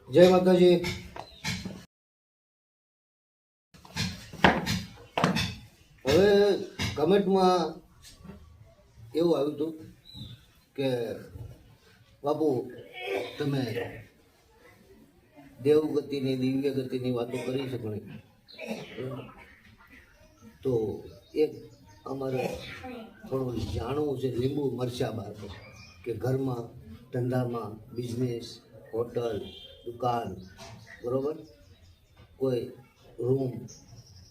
જય માતાજી. હવે કમેન્ટમાં એવું આવ્યું હતું કે બાપુ તમે દેવગતિની દિવ્ય ગતિની વાતો કરી શકો નહીં. તો એક અમારે થોડું જાણવું છે લીંબુ મરચા બાબત કે ઘરમાં ધંધામાં બિઝનેસ હોટલ દુકાન બરાબર કોઈ રૂમ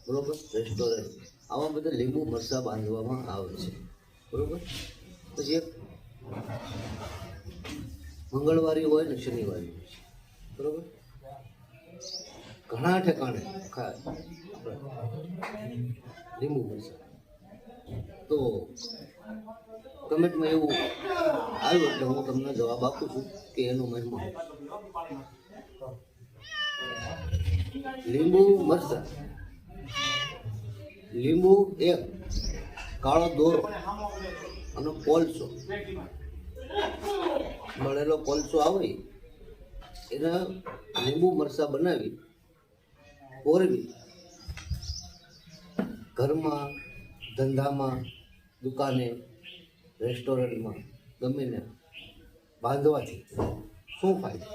બરાબર રેસ્ટોરન્ટ આવા બધા લીંબુ મરચાં બાંધવામાં આવે છે બરાબર. પછી એક મંગળવારી હોય ને શનિવારી હોય છે બરાબર. ઘણા ઠેકાણે લીંબુ મરચાં તો કમેન્ટમાં એવું આવ્યું એટલે હું તમને જવાબ આપું છું કે એનો મહિમા લીંબુ મરચાં. લીંબુ એક કાળો દોરો અને કોલસો મળેલો કોલસો આવે એના લીંબુ મરચાં બનાવી ઓરવી ઘરમાં ધંધામાં દુકાને રેસ્ટોરન્ટમાં ગમે ને બાંધવાથી શું ફાયદો?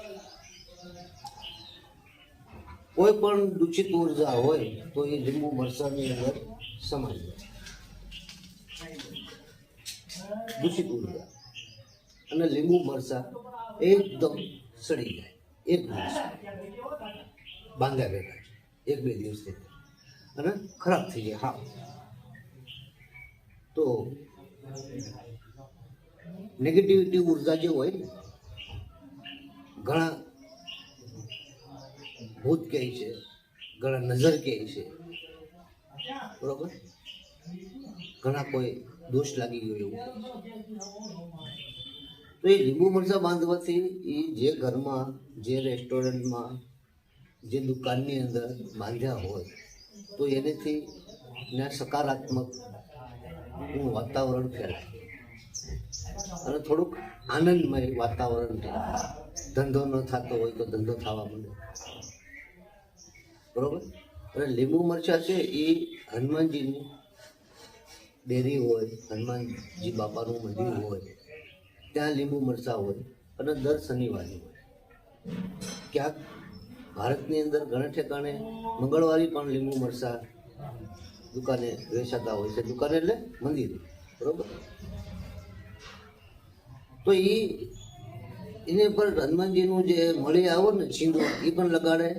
કોઈ પણ દૂષિત ઉર્જા હોય તો એ લીંબુ મરચાંની અંદર સમાઈ જાય. દૂષિત ઉર્જા અને લીંબુ મરચાં એકદમ સડી જાય એક દિવસ બાંધ્યા ભેગા એક બે દિવસ અને ખરાબ થઈ જાય. હા, તો નેગેટિવિટી ઉર્જા જે હોય ને ઘણા ભૂત કહે છે, ઘણા નજર કહે છે બરોબર, ઘણા કોઈ દોષ લાગી ગયો એવું. તો એ લીંબુ મરચાં બાંધવાથી એ જે ઘરમાં જે રેસ્ટોરન્ટમાં જે દુકાનની અંદર બાંધ્યા હોય તો એનેથી ત્યાં સકારાત્મક વાતાવરણ ફેલાય અને થોડુંક આનંદમય વાતાવરણ થાય. ધંધો ન થતો હોય તો ધંધો થવા માંડે બરોબર. અને લીંબુ મરચાં છે એ હનુમાનજીની ડેરી હોય, હનુમાનજી બાપાનું મંદિર હોય ત્યાં લીંબુ મરચાં હોય અને દર શનિવારે હોય. ક્યાંક ભારતની અંદર ઘણા ઠેકાણે મંગળવારે પણ લીંબુ મરચાં દુકાને વેચાતા હોય છે. દુકાને એટલે મંદિર બરોબર. તો એને પર હનુમાનજીનું જે મળી આવો ને છીંદો એ પણ લગાડે.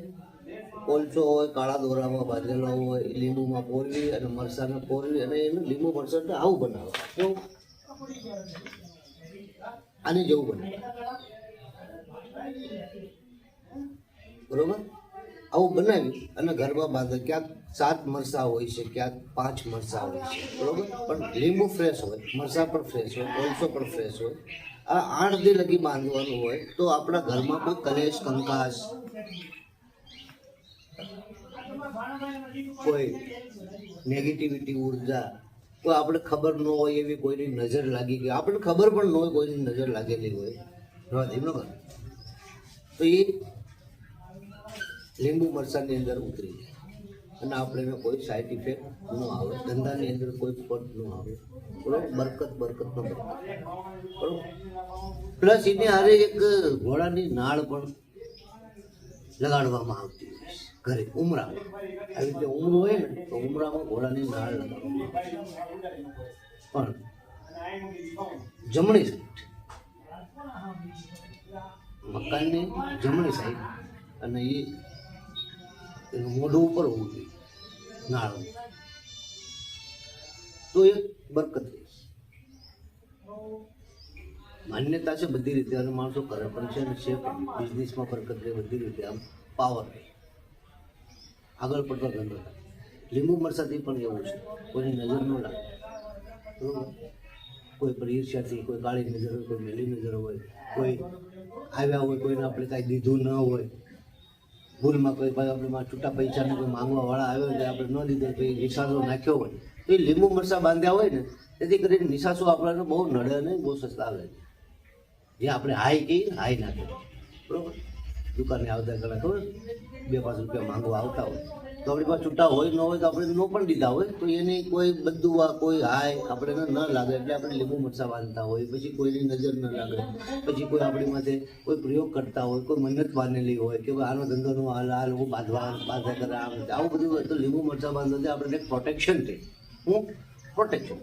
કોલસો હોય કાળા દોરામાં બાંધેલો હોય લીંબુમાં પોરવી અને મરચાંને પોરવી અને એનું લીંબુ મરચાં આવું બનાવે. કેવું? આની જેવું બને બરોબર. આવું બનાવી અને ઘરમાં બાંધે. ક્યાંક 7 મરચાં હોય છે, ક્યાંક 5 મરચાં હોય છે બરોબર. પણ લીંબુ ફ્રેશ હોય, મરચાં પણ ફ્રેશ હોય, કોલસો પણ ફ્રેશ હોય. આ 8 દી લગી બાંધવાનું હોય તો આપણા ઘરમાં કોઈ કલેશ કંકાસ કોઈ નેગેટિવિટી ઉર્જા કોઈ આપણે ખબર ન હોય એવી કોઈની નજર લાગી ગઈ, આપણને ખબર પણ ન હોય કોઈની નજર લાગેલી હોય બરાબર, તો એ લીંબુ મરચાંની અંદર ઉતરી જાય અને આપણે કોઈ સાઈડ ઇફેક્ટ ન આવે, ધંધાની અંદર કોઈ ફોલ્ટ ન આવે બરોબર. બરકત બરકત બરોબર. પ્લસ એની હારે એક ઘોડાની નાળ પણ લગાડવામાં આવતી હોય છે ઘરે ઉમરામાં. આવી રીતે ઉમરું હોય ને તો ઉમરામાં ઘોડાની નાળ લગાડવામાં પણ જમણી સાઈડ મકાનની જમણી સાઈડ અને એનું મોઢું ઉપર હોવું જોઈએ નાળ, તો એક બરકત રહે. માન્યતા છે બધી રીતે અને માણસો કરે પણ છે અને છે પણ. બિઝનેસમાં બરકત રહે બધી રીતે, આમ પાવર રહે, આગળ પડતો ધંધો થાય. લીંબુ મરચાંથી પણ એવું છે, કોઈની નજર ન લાગે બરોબર. કોઈ પર ઈર્ષ્યાથી કોઈ કાળી નજર હોય, કોઈ મેલી નજર હોય, કોઈ આવ્યા હોય કોઈને આપણે કાંઈ દીધું ન હોય, ભૂલમાં કોઈ ભાઈ આપણે છૂટા પૈસાને કોઈ માંગવા વાળા આવ્યો એટલે આપણે ન દીધો તો એ નિશાસો નાખ્યો હોય તો એ લીંબુ મરચાં બાંધ્યા હોય ને તેથી કરીને નિશાસો આપણને બહુ નડે ને બહુ સસ્તા આવે. જે આપણે હાઈ કહીએ હાઈ નાખે બરોબર. દુકાને આવતા કલા ખબર 2-5 રૂપિયા માંગવા આવતા હોય તો આપણી પાસે છૂટા હોય ન હોય તો આપણે નો પણ દીધા હોય તો એની કોઈ બધું કોઈ હાય આપણે ન લાગે એટલે આપણે લીંબુ મરચાં બાંધતા હોય, પછી કોઈની નજર ન લાગે, પછી કોઈ આપણી માથે કોઈ પ્રયોગ કરતા હોય, કોઈ મન્નત બાંધેલી હોય કે ભાઈ આનો ધંધો નો હાલ આ લોકો બાંધા કરે આવું બધું હોય તો લીંબુ મરચાં બાંધવાથી આપણને પ્રોટેક્શન છે. હું પ્રોટેક્શન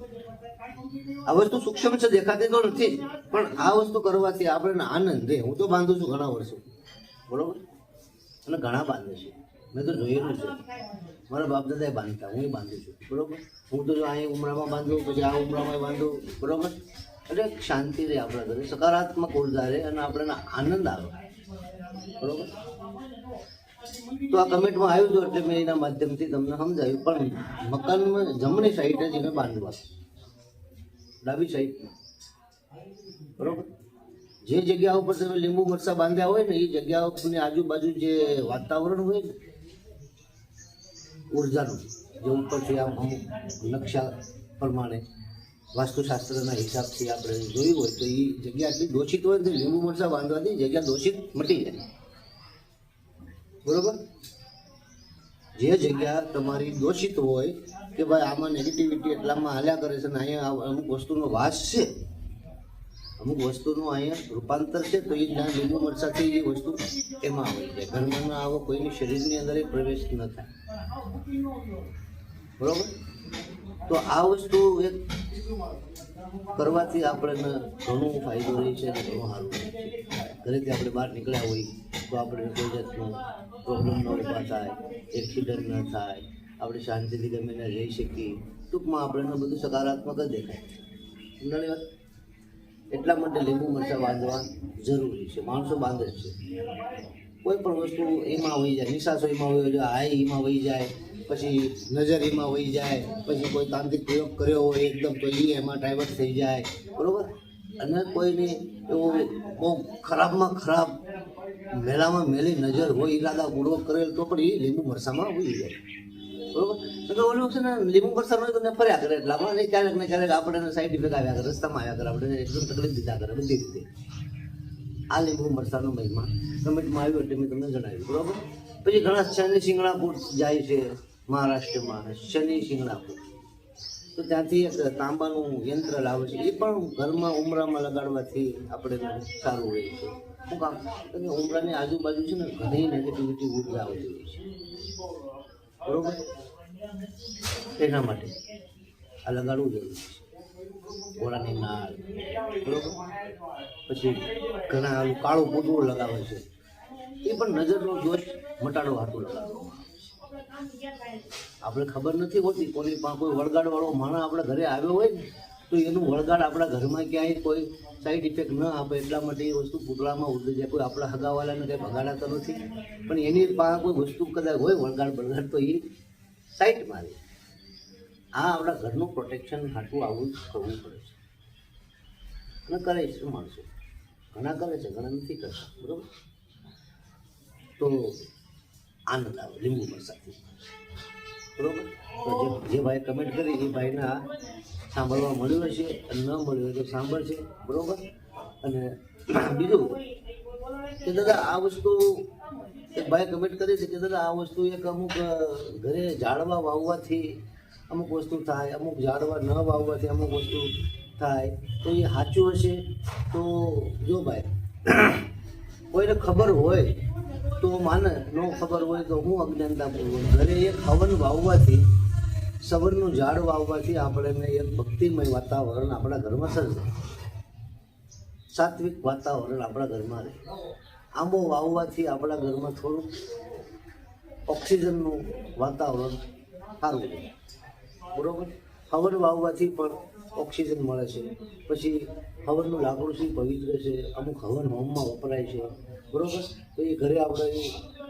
આ વસ્તુ સૂક્ષ્મ છે, દેખાતી તો નથી, પણ આ વસ્તુ કરવાથી આપણને આનંદ રહે. હું તો બાંધું છું ઘણા વર્ષો, બરોબર, અને ઘણા બાંધે છે, મેં તો જોયેલું છે. મારા બાપ દાદાએ બાંધતા, હું બાંધું છું, બરોબર. હું તો જો અહીં ઉમરામાં બાંધું, પછી આ ઉમરામાં બાંધું, બરોબર. એટલે શાંતિ રહે આપણા ઘરે, સકારાત્મક ઉર્જા રહે અને આપણને આનંદ આવે, બરોબર. તો આ કમેન્ટમાં આવ્યું હતું એટલે મેં એના માધ્યમથી તમને સમજાવ્યું. પણ મકાનમાં જમણી સાઈડે જ એને બાંધવા, ડાબી સાઈડ, બરોબર. જે જગ્યા ઉપર તમે લીંબુ મરચાં બાંધ્યા હોય ને એ જગ્યાઓની આજુબાજુ જે વાતાવરણ હોય ને ઉર્જાનું, જે ઉપરથી આમ અમુક નકશા પ્રમાણે વાસ્તુશાસ્ત્રના હિસાબથી આપણે જોયું હોય તો એ જગ્યા આટલી દોષિત હોય તો લીંબુ મરચાં બાંધવાથી જગ્યા દોષિત મટી જાય, બરોબર. જે જગ્યા તમારી દોષિત હોય કે ભાઈ આમાં નેગેટિવિટી એટલામાં હાલ્યા કરે છે ને અહીંયા અમુક વસ્તુનો વાસ છે, અમુક વસ્તુનું અહીંયા રૂપાંતર છે, તો એ જ્યાં લીંબુ મરચાંથી એ વસ્તુ એમાં આવી જાય, ઘરમાં ના આવો, કોઈની શરીરની અંદર એ પ્રવેશ ન થાય, બરોબર. તો આ વસ્તુ એક કરવાથી આપણને ઘણો ફાયદો રહે છે અને ઘણું સારું રહે છે. ઘરેથી આપણે બહાર નીકળ્યા હોય તો આપણે કોઈ જાતનો પ્રોબ્લેમ ન ઊભા થાય, એક્સિડન્ટ ન થાય, આપણે શાંતિથી ગમે ત્યાં જઈ શકીએ. ટૂંકમાં આપણને બધું સકારાત્મક જ દેખાય. સમજાણી વાત? એટલા માટે લીંબુ મરચાં બાંધવા જરૂરી છે. માણસો બાંધે જ છે. કોઈ પણ વસ્તુ એમાં વહી જાય, નિશાસો એમાં વહી જાય, હાય એમાં વહી જાય, પછી નજર એમાં વહી જાય, પછી કોઈ તાંત્રિક પ્રયોગ કર્યો હોય એકદમ તો એ એમાં ડાયવર્ટ થઈ જાય, બરોબર. અને કોઈને એવું બહુ ખરાબમાં ખરાબ મેલામાં મેલી નજર હોય, ઈરાદાપૂર્વક કરેલ તો પણ એ લીંબુ મરચાંમાં વહી જાય, બરોબર. તો ઓલું છે ને લીંબુ મરચાં હોય તો ને ફર્યા કરે એટલામાં, અને ક્યારેક ને ક્યારેક આપણે સાઈડ ઇફેક્ટ આવ્યા કરે, રસ્તામાં આવ્યા કરે, આપણે એકદમ તકલીફ દીધા કરે બધી રીતે. આ લીંબુ મરચાંનો મહિમા કમેન્ટમાં આવ્યો એટલે મેં તમને જણાવ્યું, બરોબર. પછી ઘણા શનિ શિંગણાપુર જાય છે મહારાષ્ટ્રમાં, શનિ શિંગણાપુર, તો ત્યાંથી એક તાંબાનું યંત્ર લાવે છે, એ પણ ઘરમાં ઉમરામાં લગાડવાથી આપણે સારું રહે છે. શું કામ? તો કે ઉમરાની આજુબાજુ છે ને ઘણી નેગેટિવિટી ઉર્જા આવતી હોય છે, બરોબર. એના માટે આ લગાડવું જરૂરી છે. ઘોડાની નાળ, બરોબર. પછી ઘણા કાળું પૂતળું લગાવે છે, એ પણ નજરનો દોષ મટાડવા હાટું લગાડવામાં આવે છે. આપણે ખબર નથી હોતી, કોની પાસે કોઈ વળગાડવાળો માણસ આપણા ઘરે આવ્યો હોય ને તો એનું વળગાડ આપણા ઘરમાં ક્યાંય કોઈ સાઈડ ઇફેક્ટ ન આપે એટલા માટે એ વસ્તુ પૂતળામાં ઉડી જાય. કોઈ આપણા હગાવાલાને કંઈ બગાડાતો નથી, પણ એની પાસે કોઈ વસ્તુ કદાચ હોય વળગાડ તો એ સાઈડમાં રહે. આ આપણા ઘરનું પ્રોટેક્શન હાટું આવું જ કરવું પડે છે, અને કરે છે માણસો, ઘણા કરે છે, ઘણા નથી કરતા, બરોબર. તો આનંદ આવે લીંબુ મરચાંથી, બરોબર. તો જે ભાઈ કમેન્ટ કરી એ ભાઈના સાંભળવા મળ્યું હશે, અને ન મળ્યું હોય તો સાંભળશે, બરોબર. અને બીજું કે દાદા આ વસ્તુ એક ભાઈ કમેન્ટ કરી છે કે દાદા આ વસ્તુ એક અમુક ઘરે ઝાડવા વાવવાથી અમુક વસ્તુ થાય, અમુક ઝાડવા ન વાવવાથી અમુક વસ્તુ થાય, તો એ સાચું હશે? તો જો ભાઈ કોઈને ખબર હોય તો માને, ન ખબર હોય તો હું અજ્ઞાનતાપૂર્વક ઘરે એક હવન વાવવાથી, સવરનું ઝાડ વાવવાથી આપણને એક ભક્તિમય વાતાવરણ આપણા ઘરમાં સર્જાય, સાત્વિક વાતાવરણ આપણા ઘરમાં રહે. આંબો વાવવાથી આપણા ઘરમાં થોડું ઓક્સિજનનું વાતાવરણ સારું રહે, બરોબર. હવન વાવવાથી પણ ઓક્સિજન મળે છે. પછી હવનનું લાકડું શું પવિત્ર છે, અમુક હવન હોમમાં વપરાય છે, બરોબર. તો એ ઘરે આપણે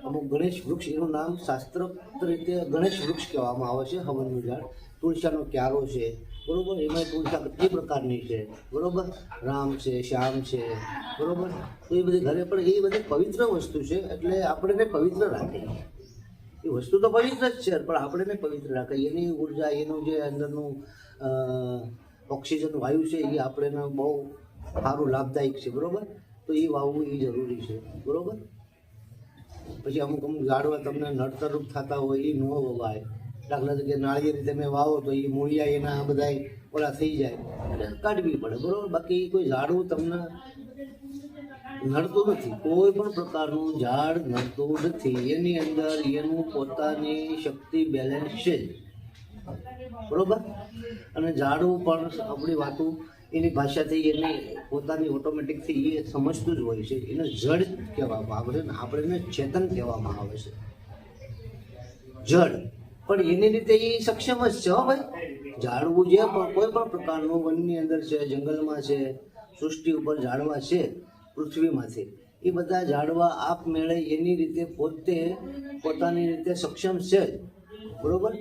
અમુક ગણેશ વૃક્ષ, એનું નામ શાસ્ત્રોક્ત રીતે ગણેશ વૃક્ષ કહેવામાં આવે છે. હવનનું ઝાડ તુલસાનો ક્યારો છે, બરોબર. એમાં તુલસા કેટલી પ્રકારની છે, બરોબર. રામ છે, શ્યામ છે, બરોબર. તો એ બધી ઘરે પણ એ બધી પવિત્ર વસ્તુ છે, એટલે આપણને પવિત્ર રાખે. એ વસ્તુ તો પવિત્ર જ છે, પણ આપણને પવિત્ર રાખે. એની ઉર્જા, એનું જે અંદરનું ઓક્સિજન વાયુ છે એ આપણને બહુ સારું લાભદાયક છે, બરોબર. તો એ વાવવું એ જરૂરી છે, બરોબર. પછી અમુક ઝાડવા તમને નડતરરૂપ થતા હોય એ ન વવાય. દાખલા તરીકે નાળિયેરી તમે વાવો તો એ મૂળિયા એના બધા ઓલા થઈ જાય એટલે કાઢવી પડે, બરોબર. બાકી કોઈ ઝાડવું તમને નડતું નથી, કોઈ પણ પ્રકારનું ઝાડ નડતું નથી. એની અંદર એનું પોતાની શક્તિ બેલેન્સ છે જ, બરોબર. અને ઝાડવું પણ આપણી વાતો એની ભાષાથી એની પોતાની ઓટોમેટિકથી એ સમજતું જ હોય છે. એને જડ કહેવામાં આવે છે ને આપણે એને ચેતન કહેવામાં આવે છે, જડ. પણ એની રીતે એ સક્ષમ જ છે. હો ભાઈ, ઝાડવું જે પણ કોઈ પણ પ્રકારનું વનની અંદર છે, જંગલમાં છે, સૃષ્ટિ ઉપર ઝાડવા છે પૃથ્વીમાંથી, એ બધા ઝાડવા આપમેળે એની રીતે પોતે પોતાની રીતે સક્ષમ છે જ, બરોબર.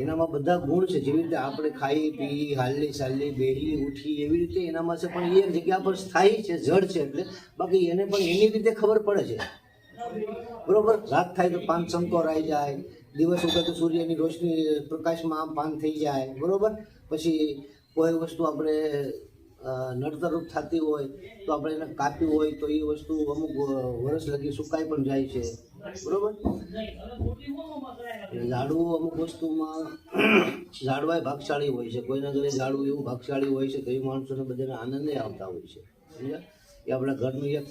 એનામાં બધા ગુણ છે. જેવી રીતે આપણે ખાઈ પી હાલી ચાલી બેહી ઉઠી એવી રીતે એનામાં છે, પણ એ જગ્યા પર સ્થાયી છે, જડ છે. એટલે બાકી એને પણ એની રીતે ખબર પડે છે, બરોબર. રાત થાય તો પાન સંકોરાઈ જાય, દિવસ ઉગે તો સૂર્યની રોશની પ્રકાશમાં આમ પાન થઈ જાય, બરોબર. પછી કોઈ વસ્તુ આપણે નડતરરૂપ થતી હોય તો આપણે એને કાપી હોય તો એ વસ્તુ અમુક વર્ષ લગી સુકાઈ પણ જાય છે, બરોબર. ઝાડવું અમુક વસ્તુમાં ઝાડવાય ભાગશાળી હોય છે. કોઈના ઘરે ઝાડવું એવું ભાગશાળી હોય છે તો એ માણસોને બધાને આનંદે આવતા હોય છે, સમજ્યા. એ આપણા ઘરનું એક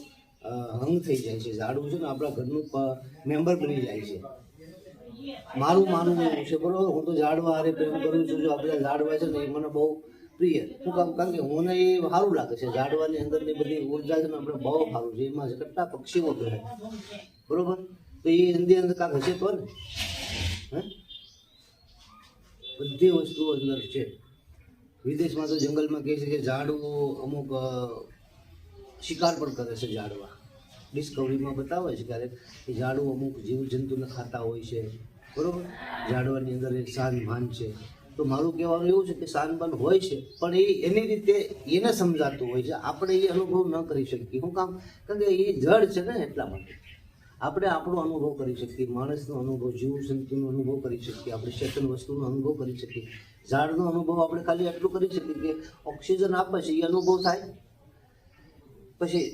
અંગ થઈ જાય છે. ઝાડવું છે ને આપણા ઘરનું મેમ્બર બની જાય છે. મારું માનવું એવું છે, બરોબર. હું તો ઝાડવા હારે પ્રેમ કરું છું. જો આપણે ઝાડવા છે ને એ મને બહુ પ્રિય. શું કામ? કારણ કે મને એ સારું લાગે છે. ઝાડવાની અંદરની બધી ઉર્જા છે ને આપણે બહુ સારું છે. એમાં કેટલા પક્ષીઓ રહે, બરોબર. તો એ અંદર કાંક હશે તો ને, હે, બધી વસ્તુઓ અંદર છે. વિદેશમાં તો જંગલમાં કહે છે કે ઝાડવું અમુક શિકાર પણ કરે છે. ઝાડવા ડિસ્કવરીમાં બતાવે છે ક્યારેક કે ઝાડવું અમુક જીવજંતુને ખાતા હોય છે, બરોબર. ઝાડવાની અંદર એક શાનભાન છે. તો મારું કહેવાનું એવું છે કે શાનબાન હોય છે, પણ એ એની રીતે એને સમજાતું હોય છે. આપણે એ અનુભવ ન કરી શકીએ. શું કામ? કારણ કે એ જડ છે ને, એટલા માટે આપણે આપણો અનુભવ કરી શકીએ. માણસનો અનુભવ, જીવજંતુનો અનુભવ કરી શકીએ, આપણે ચેતન વસ્તુનો અનુભવ કરી શકીએ. ઝાડનો અનુભવ આપણે ખાલી એટલું કરી શકીએ કે ઓક્સિજન આપે છે એ અનુભવ થાય, પછી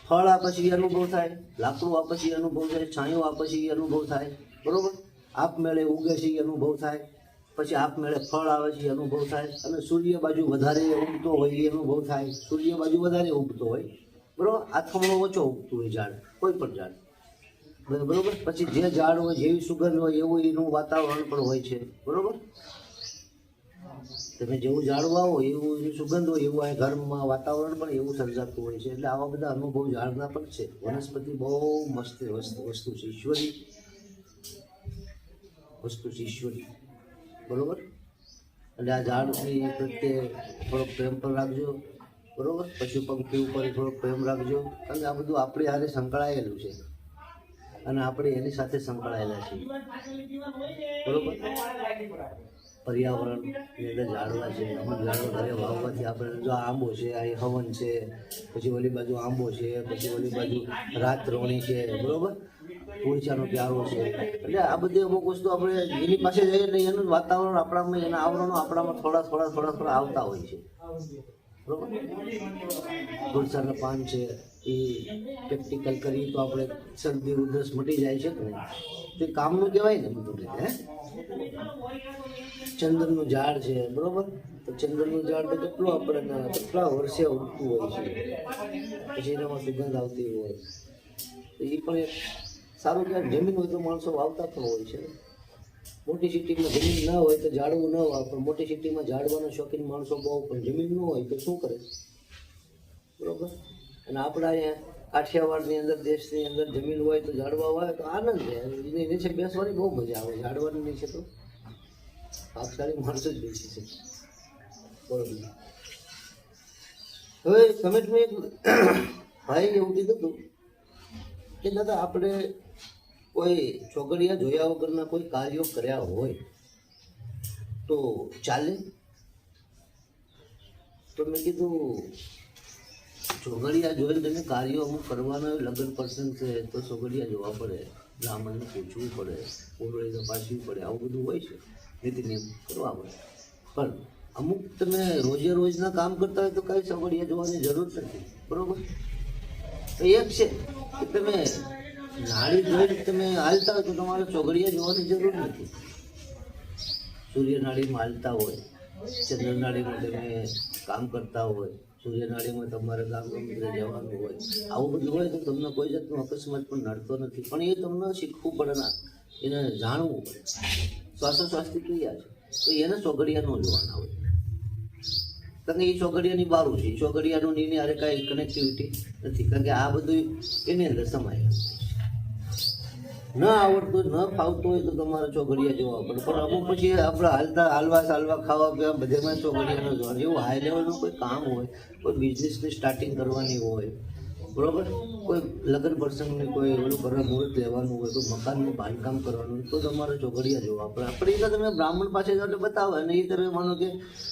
ફળ આપે છે એ અનુભવ થાય, લાકડું આપે છે એ અનુભવ થાય, છાંયો આપે છે એ અનુભવ થાય, બરોબર. આપમેળે ઉગે છે એ અનુભવ થાય, પછી આપમેળે ફળ આવે છે એ અનુભવ થાય, અને સૂર્ય બાજુ વધારે ઉગતો હોય એ અનુભવ થાય. સૂર્ય બાજુ વધારે ઉગતો હોય, બરોબર. આથમણો ઓછો ઉગતું હોય ઝાડ, કોઈ પણ ઝાડ, બરોબર. પછી જે ઝાડ હોય જેવી સુગંધ હોય એવું એનું વાતાવરણ પણ હોય છે, બરોબર. તમે જેવું ઝાડ વાવો એવું એની સુગંધ હોય, એવું આ ઘરમાં વાતાવરણ પણ એવું સર્જાતું હોય છે. એટલે આવા બધા અનુભવ ઝાડના પણ છે. વનસ્પતિ બહુ મસ્ત વસ્તુ છે, ઈશ્વરી વસ્તુ છે, ઈશ્વરી, બરોબર. એટલે આ ઝાડની પ્રત્યે થોડોક પ્રેમ પણ રાખજો, બરોબર. પશુ પંખી ઉપર થોડોક પ્રેમ રાખજો, કારણ કે આ બધું આપણી હારે સંકળાયેલું છે અને આપણે એની સાથે સંકળાયેલા છીએ, બરોબર. પર્યાવરણની અંદર ઝાડવા છે. અમુક ઝાડવા ઘરે વાવવાથી આપણે જો આંબો છે, આ હવન છે, પછી ઓલી બાજુ આંબો છે, પછી ઓલી બાજુ રાતરોણી છે, બરોબર. તુળસાનો પ્યારો છે. એટલે આ બધી અમુક વસ્તુ આપણે એની પાસે જઈએ એટલે એનું વાતાવરણ આપણામાં, એના આવરણો આપણામાં થોડા આવતા હોય છે, બરોબર. તુલસાના પાન છે એ પ્રેક્ટિકલ કરીએ તો આપણે શરદી ઉધરસ મટી જાય છે કે નહીં, તે કામનું કહેવાય ને બધું રીતે. હે, ચંદનનું ઝાડ છે, બરોબર. તો ચંદનનું ઝાડ તો કેટલું આપણે કેટલા વર્ષે ઉગતું હોય છે, પછી એનામાં સુગંધ આવતી હોય, તો એ પણ એક સારું કહેવાય. જમીન હોય તો માણસો વાવતા પણ હોય છે. મોટી સિટીમાં જમીન ના હોય તો ઝાડવું ન વાવે, પણ મોટી સિટીમાં ઝાડવાના શોખીન માણસો બહુ, પણ જમીન ન હોય તો શું કરે, બરોબર. અને આપણા અહીંયા કાઠિયાવાડની અંદર, દેશની અંદર જમીન હોય તો ઝાડવા વાવે તો આનંદ છે. એની નીચે બેસવાની બહુ મજા આવે. ઝાડવાની નીચે તો ભાગશાળી માણસો જ બેસી છે, બરોબર. હવે કમેન્ટમાં એક ભાઈ એવું કીધું હતું કે દાદા આપણે કોઈ ચોગડિયા જોયા વગરના કોઈ કાર્યો કર્યા હોય તો ચાલે? તો મેં કીધું ચોગડિયા જોઈને તમે કાર્યો અમુક કરવાના હોય, લગ્ન પ્રસંગ છે તો ચોગડિયા જોવા પડે, બ્રાહ્મણને પૂછવું પડે, ઓરડી તપાસવી પડે, આવું બધું હોય છે, નીતિ નિયમ કરવા પડે. પણ અમુક તમે રોજે રોજના કામ કરતા હોય તો કાંઈ ચોગડિયા જોવાની જરૂર નથી, બરોબર. તો એક છે કે તમે નાળી જોઈને તમે હાલતા હોય તો તમારે ચોઘડિયા જોવાની જરૂર નથી. સૂર્ય નાળીમાં હાલતા હોય, ચંદ્ર નાળીમાં તમે કામ કરતા હોય, સૂર્ય નાળીમાં તમારે કામ જવાનું હોય, આવું બધું હોય તો તમને કોઈ જાતનો અકસ્માત પણ નડતો નથી. પણ એ તમને શીખવું પડે ના, એને જાણવું પડે. શ્વાસોશ્વાસથી ક્રિયા છે તો એને ચોઘડિયા ન જોવાના હોય, કારણ કે એ ચોઘડિયાની બારું છે. ચોઘડિયાનું એની હારે કાંઈ કનેક્ટિવિટી નથી, કારણ કે આ બધું એની અંદર સમાય. ન આવડતું ન ફાવતું હોય તો તમારે ચોઘડિયા જોવા પડે. પણ અમુક પછી આપણે હાલવા ખાવા પીવા બધેમાં ચોઘડિયા ન જોવાનું. એવું હાઈ લેવલનું કોઈ કામ હોય, કોઈ બિઝનેસની સ્ટાર્ટિંગ કરવાની હોય, બરોબર, કોઈ લગ્ન પ્રસંગને કોઈ ઓલું કરવા મુહૂર્ત લેવાનું હોય, કોઈ મકાનનું બાંધકામ કરવાનું હોય તો તમારે ચોઘડિયા જોવા પડે. આપણે એ તો તમે બ્રાહ્મણ પાસે જાઓ તો બતાવે, અને એ તમે માનો કે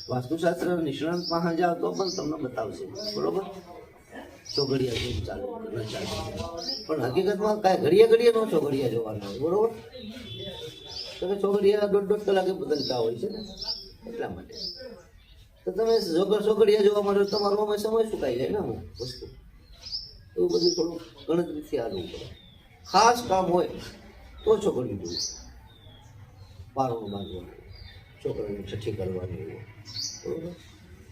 વાસ્તુશાસ્ત્ર નિષ્ણાંત પાસે જાઓ તો પણ તમને બતાવશે, બરોબર, ચોઘડિયા કેમ ચાલુ ન ચાલુ. પણ હકીકતમાં કાંઈ ઘડીએ નો ચોઘડિયા જોવાના હોય, બરોબર. તમે ચોઘડિયા દોઢ કલાકે બદલતા હોય છે ને, એટલા માટે તો તમે ચોઘડિયા જોવા માટે તમારો સમય સુકાઈ જાય ને અમુક વસ્તુ. એવું બધું થોડું ગણતરીથી હાલવું પડે. ખાસ કામ હોય તો ચોઘડિયું જોવું, પારણું બાંધવાનું, છોકરાની છઠ્ઠી કરવાની હોય, બરોબર,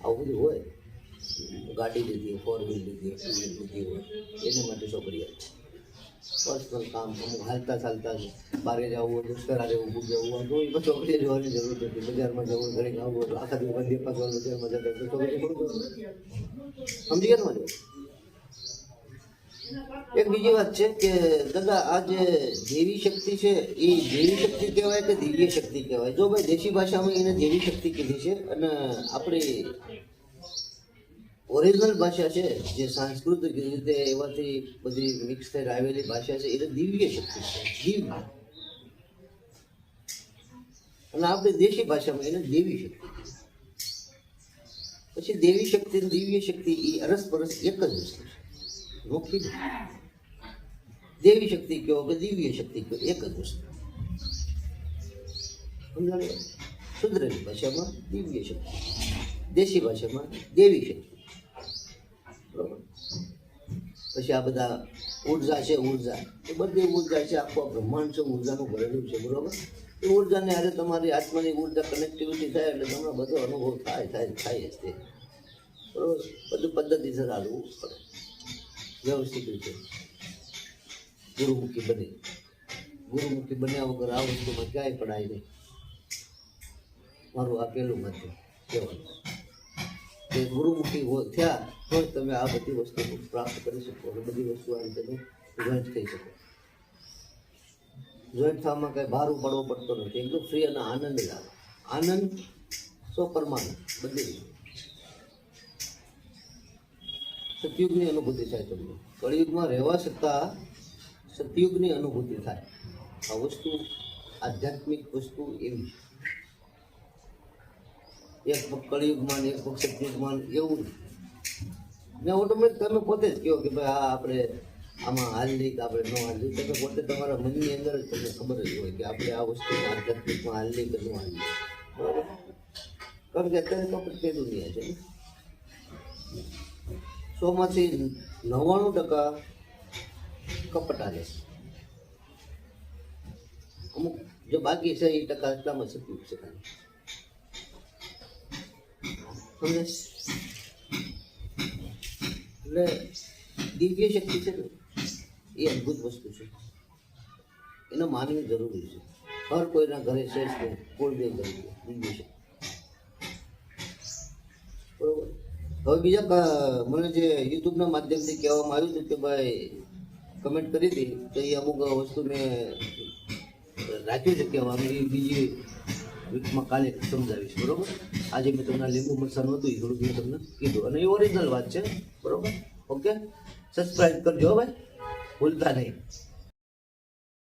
આવું બધું હોય. ગાડી લીધી, 4 વ્હીલ લીધી હોય, એને માટે ચોઘડિયા છે. પર્સનલ કામ અમુક હાલતા ચાલતા બહાર જવું હોય, દોસ્તરારે ઊભું જવું હોય તો એ પછી ચોઘડિયા જોવાની જરૂર નથી. બજારમાં જવું, ઘરે આવવું હોય, આખા દિવસ બંધ પાછળ બજારમાં જતા તો ચોઘડિયા સમજી ગયા ને. એક બીજી વાત છે કે દાદા, આ જે દેવી શક્તિ છે એ દેવી શક્તિ કહેવાય કે દિવ્ય શક્તિ કહેવાય? જો ભાઈ દેશી ભાષામાં એને દેવી શક્તિ કીધી છે, અને આપણી ઓરિજિનલ ભાષા છે જે સાંસ્કૃતિક રીતે એવાથી બધી મિક્સ થઈ આવેલી ભાષા છે, એટલે દિવ્ય શક્તિ છે, દિવ્ય. અને આપણે દેશી ભાષામાં એને દેવી શક્તિ. પછી દેવી શક્તિ અને દિવ્ય શક્તિ એ અરસપરસ એક જ વસ્તુ છે, નોખી. દેવી શક્તિ કહો કે દિવ્ય શક્તિ કહો, એક જ વસ્તુ. સમજાણું? સુધરેલી ભાષામાં દિવ્ય શક્તિ, દેશી ભાષામાં દેવી શક્તિ, બરોબર. પછી આ બધા ઉર્જા છે, ઉર્જા એ બધી ઉર્જા છે, આખું બ્રહ્માંડ છે ઉર્જાનું ભરેલું છે, બરોબર. એ ઉર્જાને હારે તમારી આત્માની ઉર્જા કનેક્ટિવિટી થાય એટલે તમને બધો અનુભવ થાય જ તે, બરોબર. બધું પદ્ધતિસર હાલવું પડે, વ્યવસ્થિત રીતે. ગુરુમુખી બન્યા વગર આ વસ્તુમાં ક્યાંય પડાય નહીં. મારું આ પહેલું મત કહેવાનું કે ગુરુમુખી થયા તો જ તમે આ બધી વસ્તુ પ્રાપ્ત કરી શકો, બધી વસ્તુ આ રીતે જોઈન્ટ થઈ શકો. જોઈન્ટ થવામાં કાંઈ ભાર ઉપાડવો પડતો નથી, એકદમ ફ્રી અને આનંદ જ આવે. આનંદ પરમાનંદ બધી રીતે. સતયુગની અનુભૂતિ થાય તમને. કળિયુગમાં રહેવા છતાં સતયુગની અનુભૂતિ થાય. આ વસ્તુ આધ્યાત્મિક વસ્તુ એવી છે. એક પગ કળિયુગમાં, એક પગ સતયુગમાં, એવું ને ઓટોમેટિક તમે પોતે જ કહો કે ભાઈ આ આપણે આમાં હાલની કે આપણે ન હાલની. તમે પોતે તમારા મનની અંદર જ તમને ખબર જ હોય કે આપણે આ વસ્તુ આધ્યાત્મિકમાં હાલની કે ન હાલની, બરાબર. કારણ કે અત્યારે કપટ તે દુનિયા છે ને, 100માંથી 99% કપટ હાલે. અમુક જો બાકી છે એ ટકા એટલામાં સતયુગ છે. એટલે દિવ્ય શક્તિ છે ને એ અદ્ભુત વસ્તુ છે, એને માનવી જરૂરી છે. હર કોઈના ઘરે છે જ નહીં, કોઈ બે ઘરે દિવ્ય શક્તિ, બરોબર. હવે બીજા મને જે યુટ્યુબના માધ્યમથી કહેવામાં આવ્યું હતું કે ભાઈ કમેન્ટ કરી હતી તો એ અમુક વસ્તુ મેં રાખ્યું છે કહેવાનું, એ બીજી વીકમાં કાલે સમજાવીશ, બરોબર. આજે મેં તમને લીંબુ મરચાનું હતું એ થોડુંક મેં તમને કીધું, અને એ ઓરિજિનલ વાત છે, બરોબર. ઓકે, સબસ્ક્રાઈબ કરજો ભાઈ, ભૂલતા નહીં.